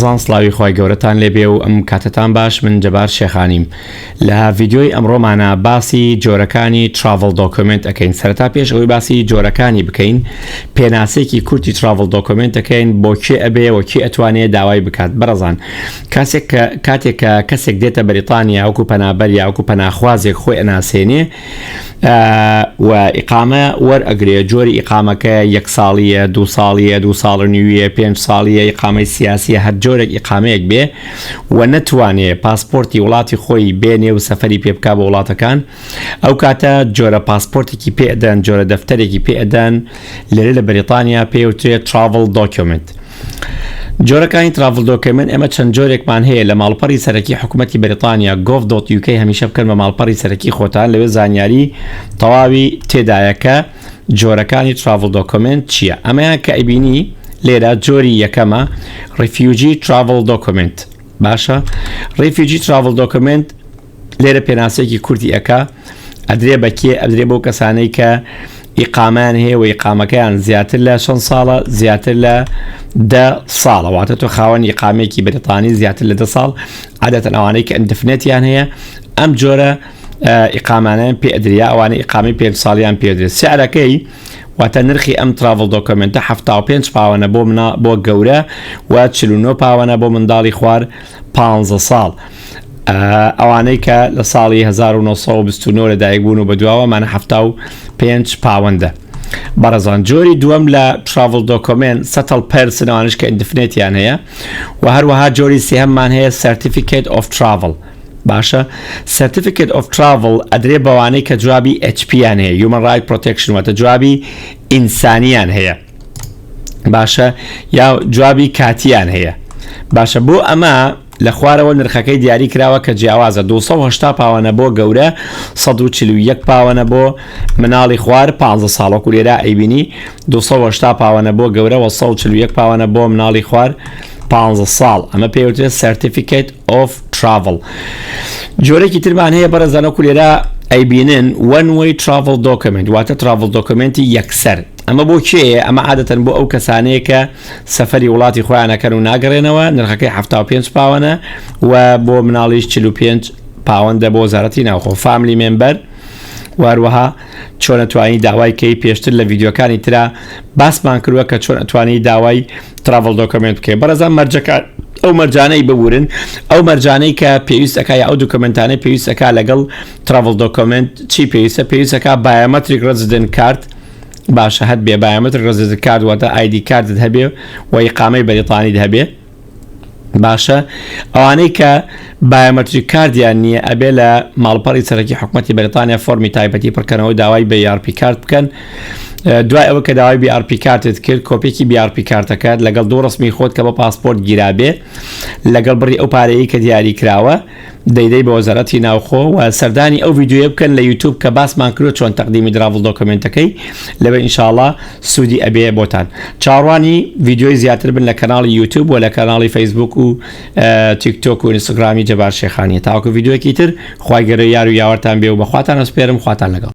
زان سلاوی خۆی گەورەتان لێبێ و ئەم کاتتان باش من جەبار شێخانیم لە ڤیدیۆی ئەمڕۆمانە باسی جۆرەکانی تراڤڵ دۆکومنت ئەەکەین سەرەتا پێش ئەوەی باسی جۆرەکانی بکەین پێناسێکی کورتی تراڤڵ دۆکومنت ئەەکەین بۆ کێ ئەبێ و کێ ئەتوانێت داوای بکات بەڕەزان کاتێک کە کەسێک دێتە بەریتانیا وەکو پەنابەر یا وەکو پەناخوازێک خۆی ئەناسێنێ و ئیقامە وەرئەگرێ جۆری ئیقامەکە 1 ساڵیە 2 ساڵیە 2 ساڵ نیویە 5 ساڵیە ئیقامەی سیاسیە هەر جۆرێک ئیقامەیەک بێ و نەتوانێت پاسپۆرتی وڵاتی خۆی بێنێ و سەفەری پێ بکات بە وڵاتەکان ئەو کاتە جۆرە پاسپۆرتێکی پێدەن جۆرە دەفتەرێکی پێدەن لێرە لە بەریتانیا پێوترێت تراڤڵ دۆکومنت. جۆرەکانی تراڤڵ دۆکومنت ئەمە چەند جۆرێکمان هەیە لە ماڵپەڕی سەرەکی حکوومەتی بەریتانیا gov.uk هەمیشە بکەن بە ماڵپەڕی سەرەکی خۆتان لەوێ زانیاری تەواوی تێدایەکە جۆرەکانی تراڤڵ دۆکومنت چییە. ئەمەیان کە ئەبینی لێرە جۆری یەکەمە ڕیفیوجی تراڤڵ دۆکومنت باشە. ڕیفیوجی تراڤڵ دۆکومنت لێرە پێناسێکی کورتی ئەەکە ئەدرێ بەکێ ئەدرێ بۆ کەسانەی کە ئیقامان هەیە و ئیقامەکەیان زیاتر لە 6 ساڵە زیاتر لە 10 ساڵە واتە تۆ خاوەن ئیقامێکی بەریتانی زیاتر لە 10 ساڵ عادەتەن ئەوانەی کە ئەندفنێتیان هەیە ئەم جۆرە ئیقامانیان پێ ئەدریا ئەوانەی ئیقامی 5 ساڵیان پێدرێت. سعرەکەی واتە نرخی ئەم تراڤڵ دۆکومنتە 75 پاوەنە بۆ گەورە و 49 پاوەنە بۆ منداڵی خوار 15 ساڵ. ئەوانەی کە لە ساڵی 1929 لەدایک بوون و بەدواوەمانە 75 پاوەندە. بەڕێزان جۆری دووەم لە تراڤڵ دۆکومنت سەتڵ پەرسن ئەوانش کە ئیندفنێتیان هەیە و هەروەها جۆری سێهەممان هەیە سەرتیفیکێت ئۆف تراڤڵ باشە. سەرتیفیکێت ئۆف تراڤڵ ئەدرێ بەوانەی کە جوابی HP-یان هەیە Human Rights Protection واتە جوابی ئینسانیان هەیە باشە یا جوابی کاتیان هەیە باشە. بۆ ئەمە لە خوارەوە نرخەکەی دیاری کراوە کە جیاوازە 280 پاوەنە بۆ گەورە 141 پاوەنە بۆ مناڵی خوار 15 ساڵۆک و لێرە ئەیبینی 280 پاوەنە بۆ گەورە و 141 پاوەنە بۆ مناڵی خوار 15 ساڵ. ئەمە پێوترێت سەرتیفیکێت ئۆف تراڤڵ. جۆرەی ترمان هەیە بەرەزانۆک و لێرە ئەیبینن one way travel document واتە تراڤڵ دۆکومنتی یەکسەر. ئەمە بۆ کێیە؟ ئەمە عادەتەن بۆ ئەو کەسانەیە کە سەفەری وڵاتی خۆیانەکەن و ناگەڕێنەوە نرخەکەی 75 پاوەنە و بۆ مناڵیش 45 پاوەندە بۆ وەزارەتی ناوخۆ فامیلی مێمبەر واروەها چۆن ئەتوانی داوای کەی پێشتر لە ڤیدیۆکانی ترا باسمان کردووە کە چۆن ئەتوانی داوای تراڤڵ دۆکومنت بکەیت. بەڕێزان مەرجەکان ئەو مەرجانەی ببورن ئەو مەرجانەی کە پێویستەکە یا ئەو دوکومنتانەی پێویستەکە لەگەڵ تراڤڵ دۆکومنت چی پێویستەکە بایۆمەتریک ڕێزیدنت کارت باشە هەت بێ بایۆمەتریک ڕێزیدنت کارت واتە ID کارتت هەبێ و ئیقامەی بەریتانیت هەبێ باشە. ئەوانەی کە بایۆمەتریک کاردیان نییە ئەبێ لە ماڵپەڕی سەرەکی حکوومەتی بەریتانیا فۆرمی تایبەتی پڕکەنەوەی داوای BRP کارت بکەن. دوای ئەوە کە داوای BRP کارتت کرد کۆپێکی BRP کارتەکەت لەگەڵ دوو ڕسمی خۆت کە بە پاسپۆرت گیرابێ لەگەڵ بڕی ئەو پارەیە کە دیاری کراوە دەیدەی بە وەزارەتی ناوخۆ و سەردانی ئەو ڤیدیۆیە بکەن لە یوتیوب کە باسمان کردو چۆن تەقدیمی تراڤڵ دۆکومنتەکەی لەبێ ئینشاءڵڵا سوودی ئەبێ بۆتان. چاڕوانی ڤیدیۆی زیاتر بن لە کەناڵی یوتیوب و لە کەناڵی فەیسبوک و تیکتۆک و ئینستاگرامی جەبار شێخانیە. تاوەکو ڤیدیۆیەکی تر خوای گەورە یار و یاوەرتان بێ و بەخواتان ئەسپێرم خواتان لەگەڵ.